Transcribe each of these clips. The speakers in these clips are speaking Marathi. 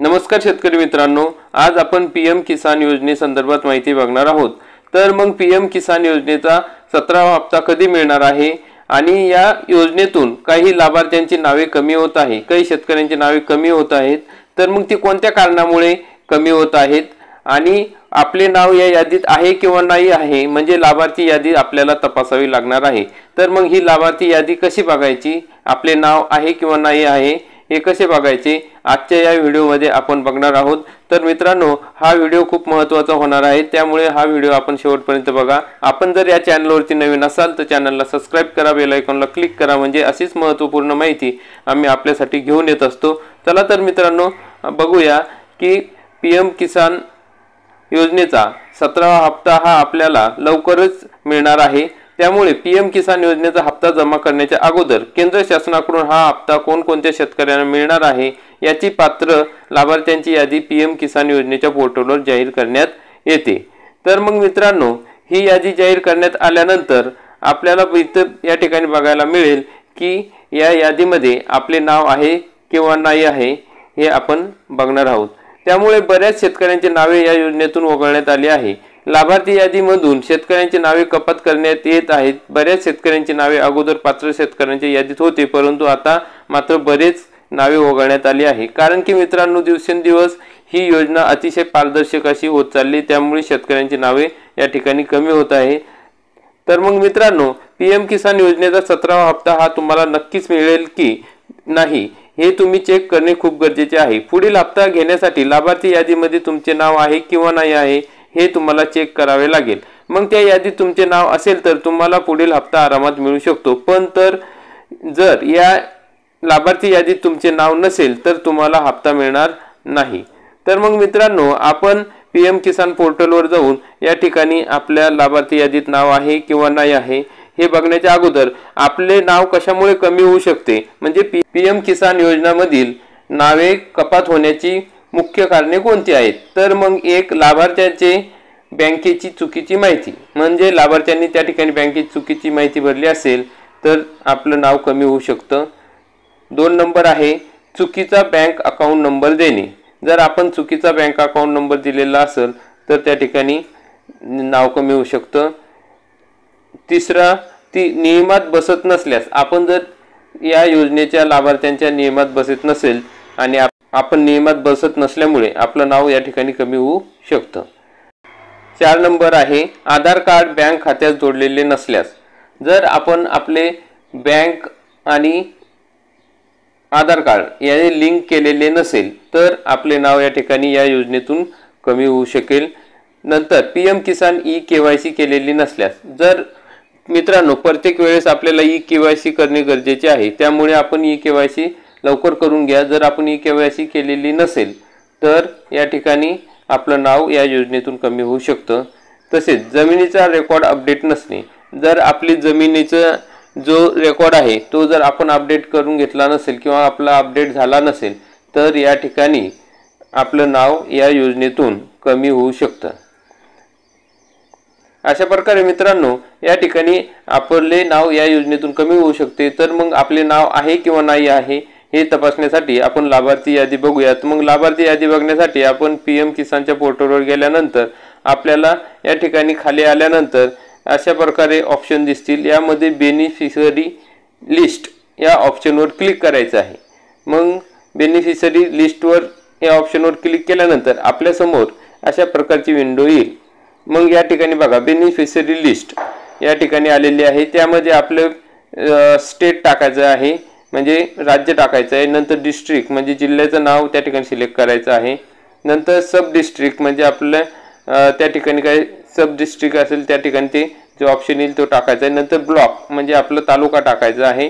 नमस्कार शेतकरी मित्रांनो, आज आपण पीएम किसान योजनेसंदर्भात माहिती बघणार आहोत। तर मग पीएम किसान योजनेचा 17वा हप्ता कधी मिळणार आहे आणि या योजनेतून काही लाभार्थ्यांची नावे कमी होत आहे, काही शेतकऱ्यांची नावे कमी होत आहेत। तर मग ती कोणत्या कारणामुळे कमी होत आहेत आणि आपले नाव या यादीत आहे किंवा नाही आहे, म्हणजे लाभार्थी यादी आपल्याला तपासावी लागणार आहे। तर मग ही लाभार्थी यादी कशी बघायची, आपले नाव आहे किंवा नाही आहे हे कसे बघायचे, आजच्या या व्हिडिओमध्ये आपण बघणार आहोत। तर मित्रांनो, हा व्हिडिओ खूप महत्त्वाचा होणार आहे, त्यामुळे हा व्हिडिओ आपण शेवटपर्यंत बघा। आपण जर या चॅनलवरती नवीन असाल तर चॅनलला सबस्क्राइब करा, बेल आयकॉनला क्लिक करा, म्हणजे अशीच महत्त्वपूर्ण माहिती आम्ही आपल्यासाठी घेऊन येत असतो। चला तर मित्रांनो, बघूया की पीएम किसान योजनेचा 17वा हप्ता हा आपल्याला लवकरच मिळणार आहे। त्यामुळे पीएम किसान योजनेचा हप्ता जमा करण्याच्या अगोदर केंद्र शासनाकडून हा हप्ता कोणकोणत्या शेतकऱ्यांना मिळणार आहे याची पात्र लाभार्थ्यांची यादी पीएम किसान योजनेच्या पोर्टलवर जाहीर करण्यात येते। तर मग मित्रांनो, ही यादी जाहीर करण्यात आल्यानंतर आपल्याला इथं या ठिकाणी बघायला मिळेल की या यादीमध्ये आपले नाव आहे किंवा नाही आहे हे आपण बघणार आहोत। त्यामुळे बऱ्याच शेतकऱ्यांची नावे या योजनेतून वगळण्यात आली आहे। लाभार्थी यादीमधून शेतकऱ्यांची नावे कपात करण्यात येत आहेत। बऱ्याच शेतकऱ्यांची नावे अगोदर पात्र शेतकऱ्यांच्या यादीत होते, परंतु आता मात्र बरेच नावे वगळण्यात आली आहे। कारण की मित्रांनो, दिवसेंदिवस ही योजना अतिशय पारदर्शक अशी होत चालली, त्यामुळे शेतकऱ्यांची नावे या ठिकाणी कमी होत आहे। तर मग मित्रांनो, पीएम किसान योजनेचा 17वा हप्ता हा तुम्हाला नक्कीच मिळेल की नाही हे तुम्ही चेक करणे खूप गरजेचे आहे। पुढील हप्ता घेण्यासाठी लाभार्थी यादीमध्ये तुमचे नाव आहे किंवा नाही आहे हे तुम्हाला चेक करावे लागेल। मग त्या यादीत तुमचे नाव असेल तर तुम्हाला पुढील हप्ता आरामात मिळू शकतो, पण जर या लाभार्थी यादीत तुमचे नाव नसेल तर तुम्हाला हप्ता मिळणार नाही। तर मग मित्रांनो, आपण पीएम किसान पोर्टलवर जाऊन या ठिकाणी आपल्या लाभार्थी यादीत नाव आहे किंवा नाही आहे हे बघण्याच्या अगोदर आपले नाव कशामुळे कमी होऊ शकते, म्हणजे पीएम किसान योजनामधील नावे कपात होण्याची मुख्य कारणे कोणती आहेत। तर मग एक, लाभार्थ्याचे बँकेची चुकीची माहिती, म्हणजे लाभार्थ्यांनी त्या ठिकाणी बँकेची चुकीची माहिती भरली असेल तर आपलं नाव कमी होऊ शकतं। 2 नंबर आहे चुकीचा बँक अकाउंट नंबर देणे। जर आपण चुकीचा बँक अकाउंट नंबर दिलेला असेल तर त्या ठिकाणी नाव कमी होऊ शकतं। तिसरा, ती नियमात बसत नसल्यास, आपण जर या योजनेच्या लाभार्थ्यांच्या नियमात बसत नसेल आणि आपण नियमात बसत नसल्यामुळे आपलं नाव या ठिकाणी कमी होऊ शकतं। 4 नंबर आहे आधार कार्ड बँक खात्यात जोडलेले नसल्यास। जर आपण आपले बँक आणि आधार कार्ड याने लिंक केलेले नसेल तर आपले नाव या ठिकाणी या योजनेतून कमी होऊ शकेल। नंतर पीएम किसान ई-केवायसी केलेली नसल्यास। जर मित्रांनो, प्रत्येक वेळेस आपल्याला ई-केवायसी करणे गरजेचे आहे, त्यामुळे आपण ई-केवायसी लवकर करून घ्या। जर आपण ई-केवायसी केलेली नसेल तर या ठिकाणी आपलं नाव या योजनेतून कमी होऊ शकतं। तसेच जमिनीचा रेकॉर्ड अपडेट नसणे। जर आपली जमिनीचा जो रेकॉर्ड आहे तो जर आपण अपडेट करून घेतला नसेल किंवा आपला अपडेट झाला नसेल तर या ठिकाणी आपलं नाव या योजनेतून कमी होऊ शकतं। अशा प्रकारे मित्रांनो, या ठिकाणी आपले नाव या योजनेतून कमी होऊ शकते। तर मग आपले नाव आहे किंवा नाही आहे हे तपासण्यासाठी आपण लाभार्थी यादी बघूयात। मग लाभार्थी यादी बघण्यासाठी आपण पीएम किसानच्या पोर्टलवर गेल्यानंतर आपल्याला या ठिकाणी खाली आल्यानंतर अशा प्रकारे ऑप्शन दिसतील। यामध्ये बेनिफिशरी लिस्ट या ऑप्शनवर क्लिक करायचं आहे। मग बेनिफिशरी लिस्टवर या ऑप्शनवर क्लिक केल्यानंतर आपल्यासमोर अशा प्रकारची विंडो येईल। मग या ठिकाणी बघा, बेनिफिशरी लिस्ट या ठिकाणी आलेली आहे। त्यामध्ये आपलं स्टेट टाकायचं आहे, म्हणजे राज्य टाकायचं आहे। नंतर डिस्ट्रिक्ट म्हणजे जिल्ह्याचं नाव त्या ठिकाणी सिलेक्ट करायचं आहे। नंतर सब डिस्ट्रिक्ट म्हणजे आपल्या त्या ठिकाणी काय सब डिस्ट्रिक्ट असेल त्या ठिकाणी ते जो ऑप्शन येईल तो टाकायचा आहे। नंतर ब्लॉक म्हणजे आपलं तालुका टाकायचा आहे।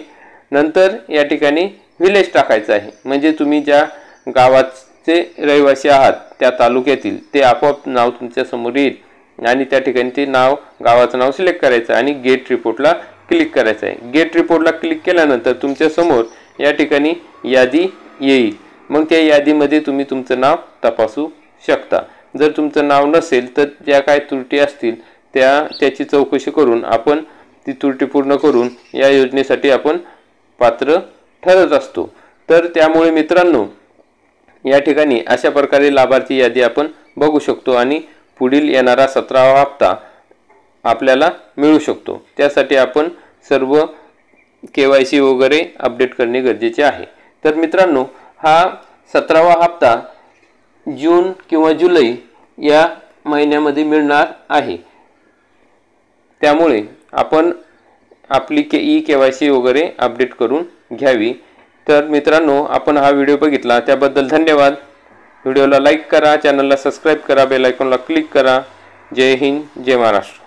नंतर या ठिकाणी विलेज टाकायचं आहे, म्हणजे तुम्ही ज्या गावाचे रहिवासी आहात त्या तालुक्यातील ते आपोआप नाव तुमच्या समोर येईल आणि त्या ठिकाणी ते नाव, गावाचं नाव सिलेक्ट करायचं आणि गेट रिपोर्टला क्लिक करायचं आहे। गेट रिपोर्टला क्लिक केल्यानंतर तुमच्या समोर या ठिकाणी यादी येईल। मग त्या यादीमध्ये तुम्ही तुमचं नाव तपासू शकता। जर तुमचं नाव नसेल तर ज्या काय त्रुटी असतील त्याची चौकशी करून आपण ती त्रुटी पूर्ण करून या योजनेसाठी आपण पात्र ठरत असतो। तर त्यामुळे मित्रांनो, या ठिकाणी अशा प्रकारे लाभार्थी यादी आपण बघू शकतो आणि पुढील येणारा 17वा हप्ता आपल्याला मिळू शकतो। त्यासाठी आपण सर्व KYC वगैरे अपडेट करणे गरजेचे आहे। तर मित्रांनो, हा 17वा हप्ता जून किंवा जुलै या महिन्यामध्ये मिळणार आहे। त्यामुळे आपण आपली KYC वगैरे अपडेट करून घ्यावी। तर मित्रांनो, आपण हा व्हिडिओ बघितला त्याबद्दल धन्यवाद। व्हिडिओला लाईक करा, चॅनलला सबस्क्राइब करा, बेल आयकॉनला क्लिक करा। जय हिंद, जय महाराष्ट्र।